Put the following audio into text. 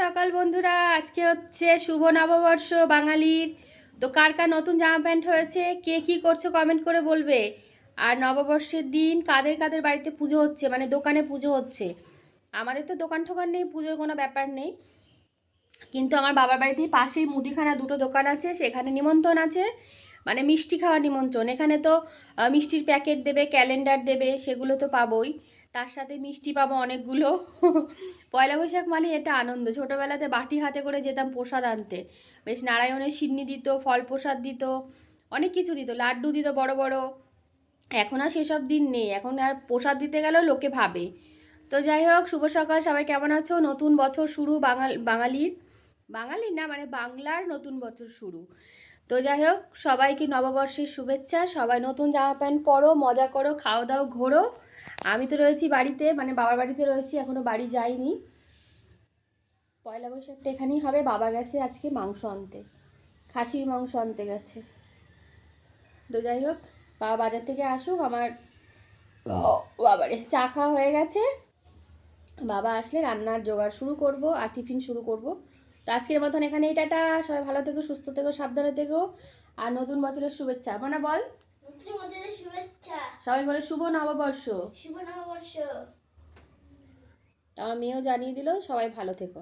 সকাল বন্ধুরা, আজকে হচ্ছে শুভ নববর্ষ বাঙালির। তো কার কার নতুন জামা প্যান্ট হয়েছে, কে কি করছো কমেন্ট করে বলবে। আর নববর্ষের দিন কাদের কাদের বাড়িতে পুজো হচ্ছে, মানে দোকানে পুজো হচ্ছে। আমাদের তো দোকান টোকান নেই, পুজোর কোনো ব্যাপার নেই। কিন্তু আমার বাবার বাড়িতেই পাশেই মুদিখানা দুটো দোকান আছে, সেখানে নিমন্ত্রণ আছে, মানে মিষ্টি খাওয়ার নিমন্ত্রণ। এখানে তো মিষ্টির প্যাকেট দেবে, ক্যালেন্ডার দেবে, সেগুলো তো পাবোই। তার সাথে মিষ্টি পাবো অনেকগুলো। পয়লা বৈশাখ মানে এটা আনন্দ। ছোটোবেলাতে বাটি হাতে করে যেতাম প্রসাদ আনতে, বেশ নারায়ণের সিন্নি দিত, ফল প্রসাদ দিত, অনেক কিছু দিত, লাড্ডু দিত বড় বড়। এখন আর সেসব দিন নেই, এখন আর প্রসাদ দিতে গেলেও লোকে ভাবে। তো যাই হোক, শুভ সকাল, সবাই কেমন আছো? নতুন বছর শুরু বাঙালির, বাঙালির না মানে বাংলার নতুন বছর শুরু। তো যাই হোক, সবাইকে নববর্ষের শুভেচ্ছা। সবাই নতুন জামা প্যান্ট পরো, মজা করো, খাও দাও, ঘোরো। আমি তো রয়েছি বাড়িতে, মানে বাবার বাড়িতে রয়েছি, এখনও বাড়ি যাইনি। পয়লা বৈশাখটা এখানেই হবে। বাবা গেছে আজকে মাংস আনতে, খাসির মাংস আনতে গেছে। তো যাই হোক, বাবা বাজার থেকে আসুক। আমার বাবারে চা খাওয়া হয়ে গেছে। বাবা আসলে রান্নার জোগাড় শুরু করব আর টিফিন শুরু করব। তো আজকের মতন এখানেই টাটা। সবাই ভালো থেকো, সুস্থ থেকো, সাবধানে থেকো। আর নতুন বছরের শুভেচ্ছা। মানে বল, নতুন বছরের শুভেচ্ছা। সবাই বলে শুভ নববর্ষ। শুভ নববর্ষ। আমার মেয়েও জানিয়ে দিল, সবাই ভালো থেকো।